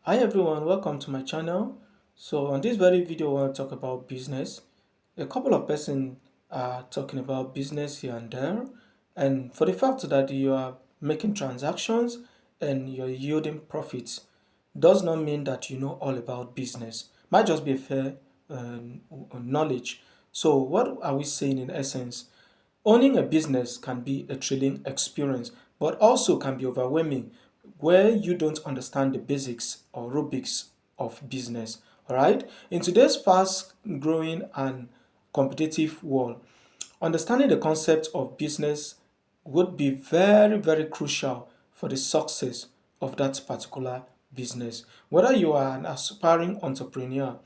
Hi everyone, welcome to my channel. So on this very video, I want to talk about business. A couple of persons are talking about business here and there, and for the fact that you are making transactions and you're yielding profits does not mean that you know all about business. Might just be a fair knowledge. So what are we saying in essence? Owning a business can be a thrilling experience, but also can be overwhelming where you don't understand the basics or rubrics of business. All right. In today's fast growing and competitive world, understanding the concept of business would be very, very crucial for the success of that particular business. Whether you are an aspiring entrepreneur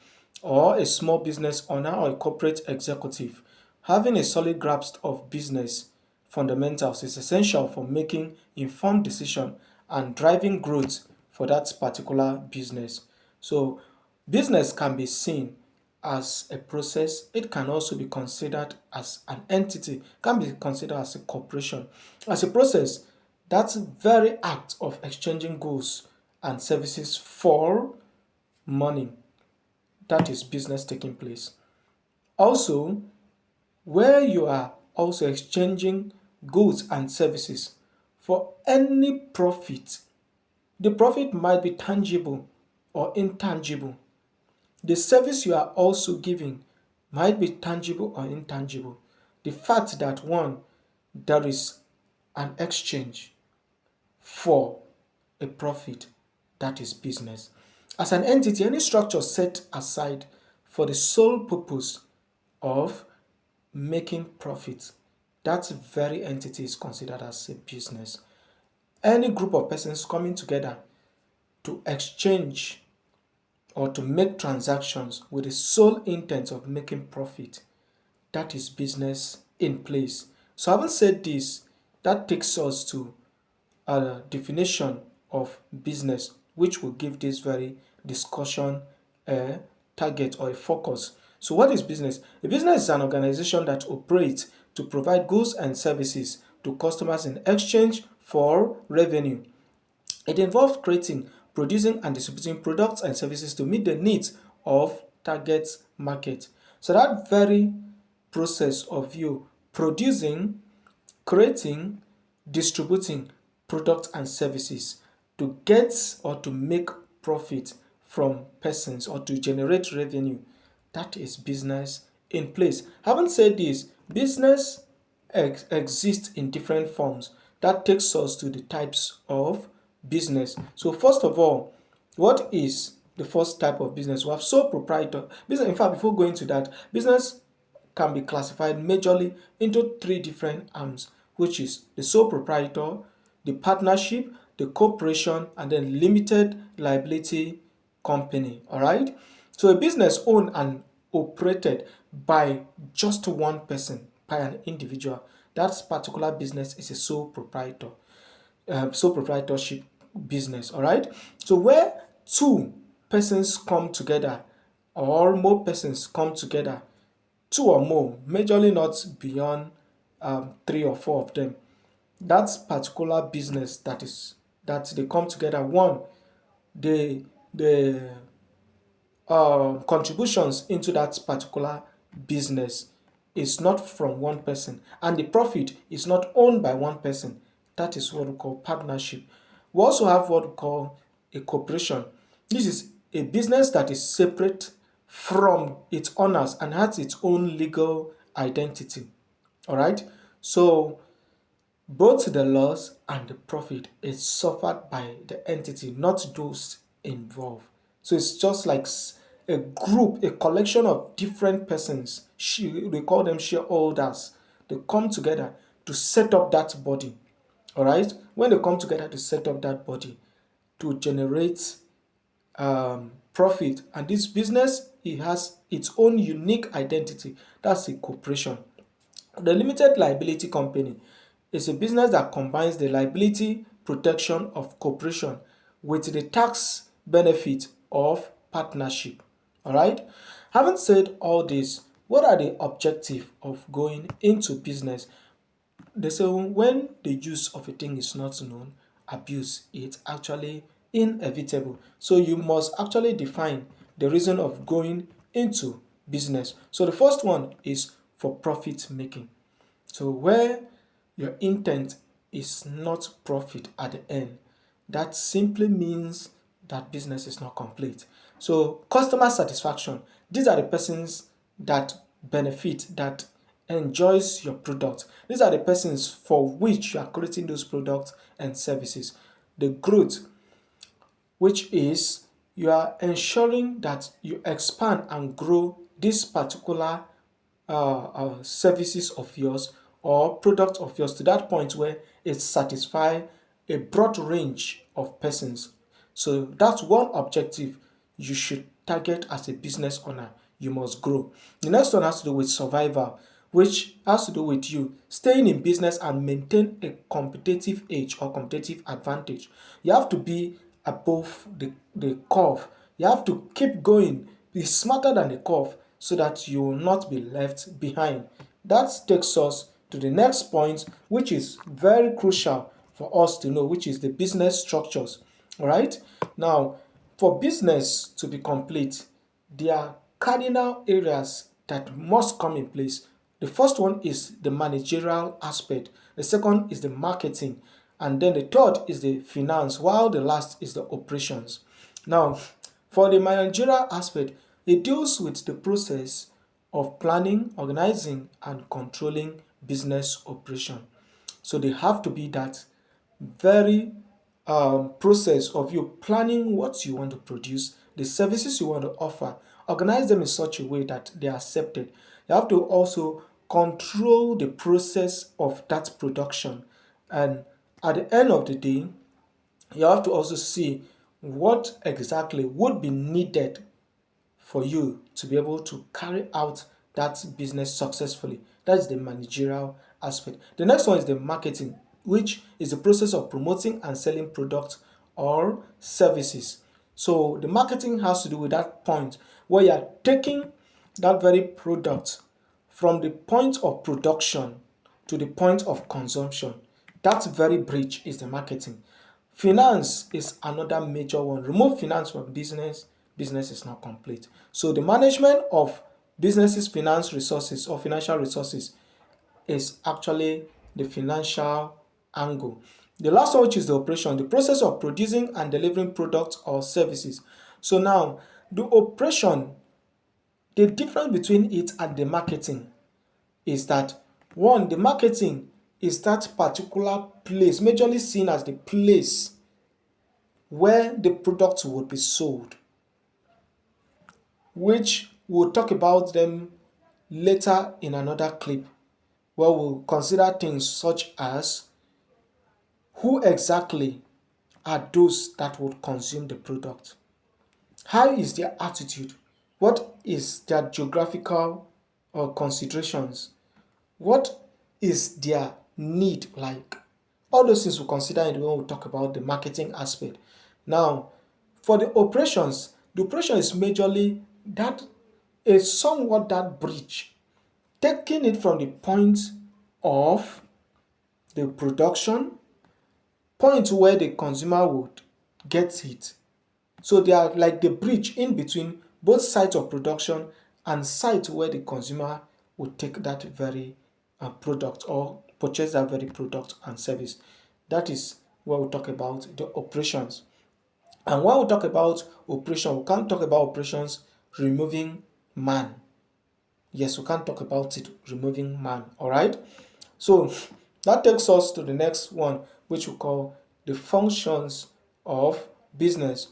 or a small business owner or a corporate executive, having a solid grasp of business fundamentals is essential for making informed decisions and driving growth for that particular business. So, business can be seen as a process. It can also be considered as an entity, can be considered as a corporation. As a process, that very act of exchanging goods and services for money, that is business taking place. Also, where you are also exchanging goods and services for any profit. The profit might be tangible or intangible. The service you are also giving might be tangible or intangible. The fact that one, there is an exchange for a profit, that is business. As an entity, any structure set aside for the sole purpose of making profit, that very entity is considered as a business. Any group of persons coming together to exchange or to make transactions with the sole intent of making profit, that is business in place. So having said this, that takes us to a definition of business, which will give this very discussion a target or a focus. So what is business? A business is an organization that operates to provide goods and services to customers in exchange for revenue. It involves creating, producing, and distributing products and services to meet the needs of target market. So that very process of you producing, creating, distributing products and services to get or to make profit from persons or to generate revenue, that is business in place. Having said this, business exists in different forms. That takes us to the types of business. So first of all, what is the first type of business? We have sole proprietor business. In fact, before going to that, business can be classified majorly into three different arms, which is the sole proprietor, the partnership, the corporation, and then limited liability company. All right. So a business owned and operated by just one person, by an individual, that particular business is a sole proprietorship business. All right. So where two persons come together or more persons come together, two or more, majorly not beyond three or four of them, that particular business that they come together. One, the contributions into that particular business is not from one person, and the profit is not owned by one person. That is what we call partnership. We also have what we call a corporation. This is a business that is separate from its owners and has its own legal identity. All right. So both the loss and the profit is suffered by the entity, not those involved. So it's just like a group, a collection of different persons. We call them shareholders. They come together to set up that body. All right. When they come together to set up that body to generate profit, and this business, it has its own unique identity. That's a corporation. The limited liability company is a business that combines the liability protection of corporation with the tax benefit of partnership. All right. Having said all this, what are the objective of going into business? They say when the use of a thing is not known, abuse it actually inevitable. So you must actually define the reason of going into business. So the first one is for profit making. So where your intent is not profit at the end, that simply means that business is not complete. So customer satisfaction, these are the persons that benefit, that enjoys your product. These are the persons for which you are creating those products and services. The growth, which is you are ensuring that you expand and grow this particular services of yours or product of yours to that point where it satisfies a broad range of persons. So that's one objective you should target as a business owner. You must grow. The next one has to do with survival, which has to do with you staying in business and maintain a competitive edge or competitive advantage. You have to be above the curve. You have to keep going, be smarter than the curve so that you will not be left behind. That takes us to the next point, which is very crucial for us to know, which is the business structures. All right. Now, for business to be complete, there are cardinal areas that must come in place. The first one is the managerial aspect, the second is the marketing, and then the third is the finance, while the last is the operations. Now, for the managerial aspect, it deals with the process of planning, organizing, and controlling business operation. So they have to be that very process of you planning what you want to produce, the services you want to offer, organize them in such a way that they are accepted. You have to also control the process of that production. And at the end of the day, you have to also see what exactly would be needed for you to be able to carry out that business successfully. That's the managerial aspect. The next one is the marketing, which is the process of promoting and selling products or services. So the marketing has to do with that point where you are taking that very product from the point of production to the point of consumption. That very bridge is the marketing. Finance is another major one. Remove finance from business, business is not complete. So the management of businesses' finance resources or financial resources is actually the financial angle. The last one, which is the operation, the process of producing and delivering products or services. So now, the operation, the difference between it and the marketing is that one, the marketing is that particular place, majorly seen as the place where the product will be sold, which we'll talk about them later in another clip, where we'll consider things such as who exactly are those that would consume the product, how is their attitude, what is their geographical considerations, what is their need like. All those things we'll consider in when we talk about the marketing aspect. Now, for the operation is majorly that is somewhat that bridge, taking it from the point of the production, point where the consumer would get it. So they are like the bridge in between both sides of production and site where the consumer would take that very product or purchase that very product and service. That is where we talk about the operations. And when we talk about operation, we can't talk about operations removing man. Yes, we can't talk about it removing man. All right. So that takes us to the next one, which we call the functions of business.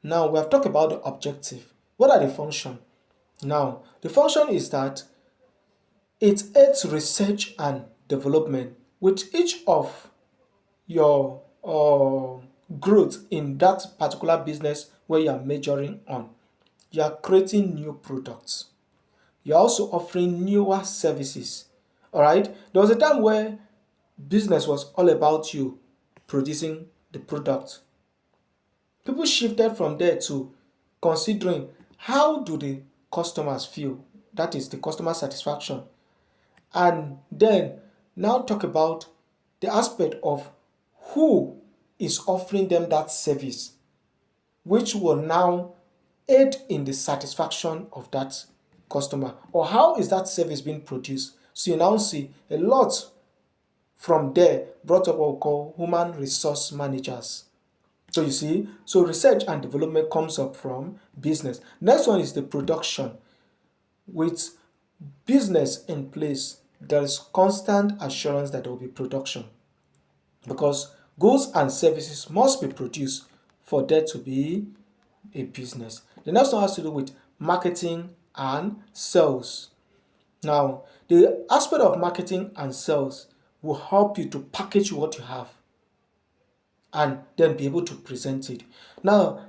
Now we have talked about the objective. What are the function? Now the function is that it aids research and development with each of your growth in that particular business where you are measuring on. You are creating new products. You're also offering newer services. All right. There was a time where business was all about you producing the product. People shifted from there to considering how do the customers feel. That is the customer satisfaction. And then now talk about the aspect of who is offering them that service. which will now aid in the satisfaction of that customer, or how is that service being produced. So you now see a lot from there brought up what we call human resource managers. So you see, so research and development comes up from business. Next one is the production. With business in place, there is constant assurance that there will be production, because goods and services must be produced for there to be a business. The next one has to do with marketing and sales. Now, the aspect of marketing and sales will help you to package what you have and then be able to present it. Now,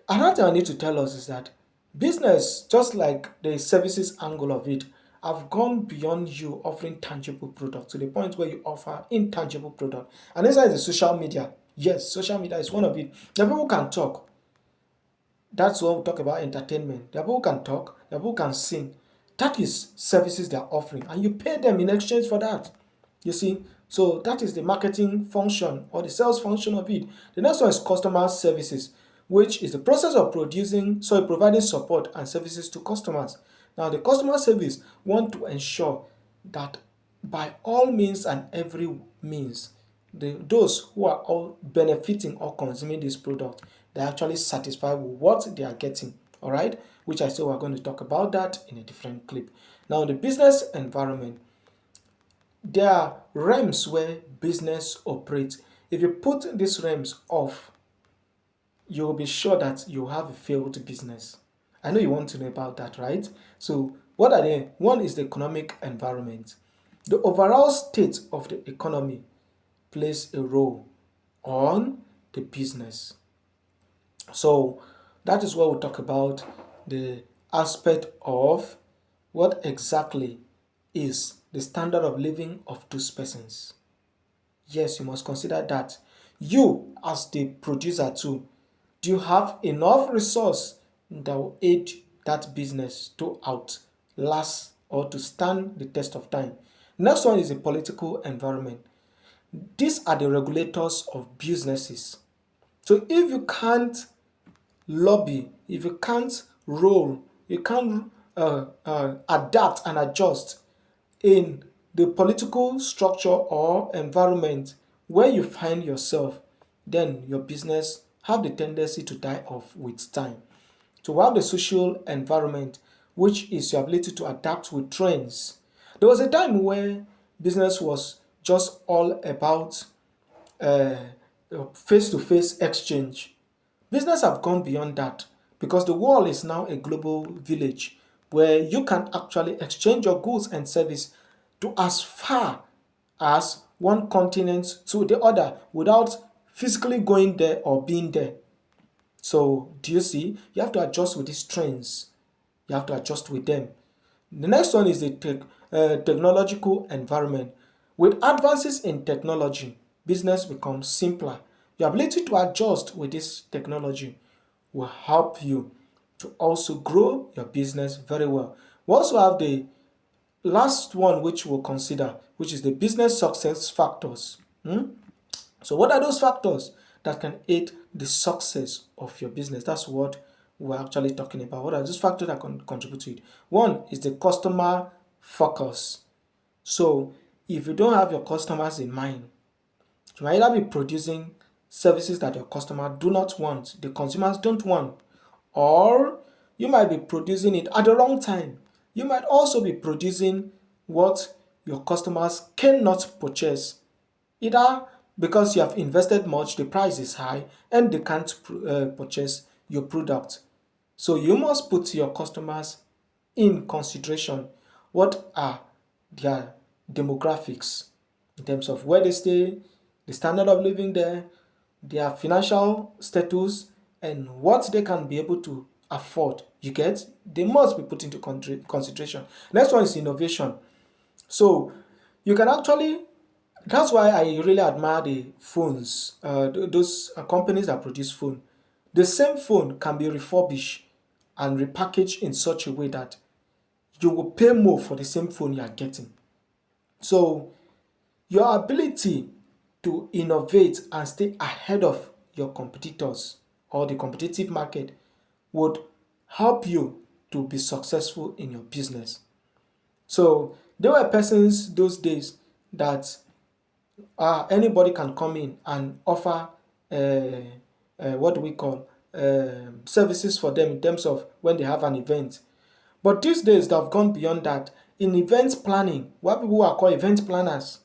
another thing I need to tell us is that business, just like the services angle of it, have gone beyond you offering tangible product to the point where you offer intangible product. And inside the social media, yes, social media is one of it. The people can talk. That's when we talk about entertainment. The people can talk, the people can sing. That is services they are offering, and you pay them in exchange for that. You see, so that is the marketing function or the sales function of it. The next one is customer services, which is the process of providing support and services to customers. Now, the customer service want to ensure that by all means and every means, those who are all benefiting or consuming this product, they're actually satisfied with what they are getting. All right, which I said we're going to talk about that in a different clip. Now, in the business environment, there are realms where business operates. If you put these realms off, you'll be sure that you have a failed business. I know you want to know about that, right? So, what are they? One is the economic environment. The overall state of the economy plays a role on the business. So, that is what we talk about the aspect of what exactly is the standard of living of those persons. Yes, you must consider that. You, as the producer too, do you have enough resource that will aid that business to outlast or to stand the test of time? Next one is the political environment. These are the regulators of businesses. So if you can't lobby, if you can't roll, you can't adapt and adjust in the political structure or environment where you find yourself, then your business have the tendency to die off with time. So we have the social environment, which is your ability to adapt with trends. There was a time where business was just all about uh, face-to-face exchange. Business have gone beyond that because the world is now a global village where you can actually exchange your goods and service to as far as one continent to the other without physically going there or being there. So, do you see? You have to adjust with these trends. You have to adjust with them. The next one is the technological environment. With advances in technology, business becomes simpler. Your ability to adjust with this technology will help you to also grow your business very well. We also have the last one which we'll consider, which is the business success factors. So, what are those factors that can aid the success of your business? That's what we're actually talking about. What are those factors that can contribute to it? One is the customer focus. So, if you don't have your customers in mind, you might either be producing services that your customer do not want, the consumers don't want, or you might be producing it at the wrong time. You might also be producing what your customers cannot purchase, either because you have invested much, the price is high, and they can't purchase your product. So you must put your customers in consideration. What are their demographics in terms of where they stay, the standard of living there, their financial status, and what they can be able to afford? You get? They must be put into consideration. Next one is innovation. So you can actually, that's why I really admire the phones, those companies that produce phone. The same phone can be refurbished and repackaged in such a way that you will pay more for the same phone you are getting. So your ability to innovate and stay ahead of your competitors or the competitive market would help you to be successful in your business. So there were persons those days that anybody can come in and offer what do we call services for them in terms of when they have an event. But these days they have gone beyond that. In event planning, we have people who are called event planners.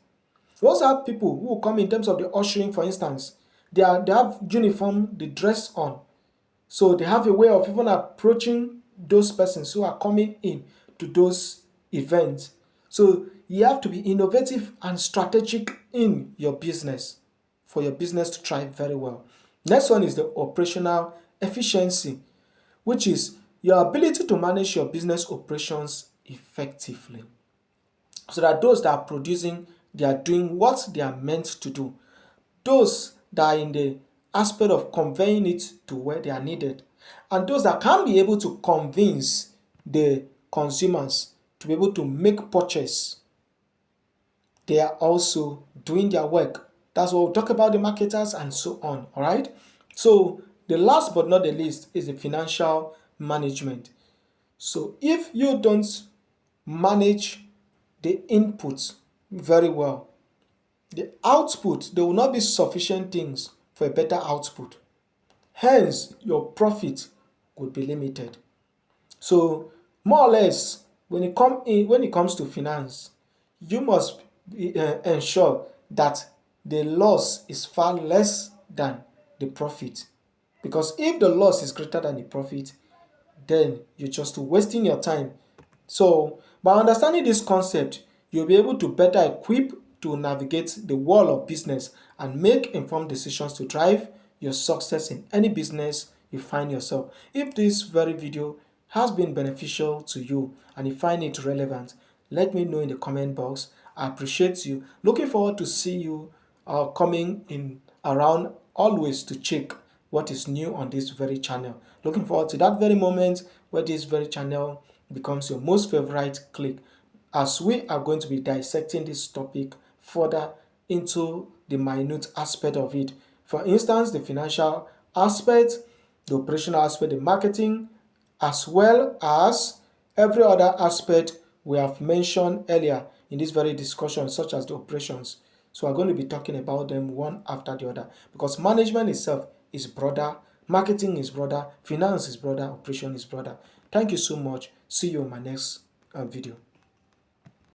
We also have people who will come in terms of the ushering, for instance. They have uniform, they dress on. So they have a way of even approaching those persons who are coming in to those events. So you have to be innovative and strategic in your business for your business to thrive very well. Next one is the operational efficiency, which is your ability to manage your business operations effectively. So that those that are producing, they are doing what they are meant to do. Those that are in the aspect of conveying it to where they are needed, and those that can be able to convince the consumers to be able to make purchase, they are also doing their work. That's what we'll talk about, the marketers and so on. All right. So the last but not the least is the financial management. So if you don't manage the inputs very well, the output, there will not be sufficient things for a better output. Hence, your profit would be limited. So, more or less, when it comes to finance, you must ensure that the loss is far less than the profit. Because if the loss is greater than the profit, then you're just wasting your time. So, by understanding this concept, you'll be able to better equip to navigate the world of business and make informed decisions to drive your success in any business you find yourself. If this very video has been beneficial to you and you find it relevant, let me know in the comment box. I appreciate you. Looking forward to see you coming in around always to check what is new on this very channel. Looking forward to that very moment where this very channel becomes your most favorite click, as we are going to be dissecting this topic further into the minute aspect of it. For instance, the financial aspect, the operational aspect, the marketing, as well as every other aspect we have mentioned earlier in this very discussion, such as the operations. So we're going to be talking about them one after the other, because management itself is broader, marketing is broader, finance is broader, operation is broader. Thank you so much. See you in my next video.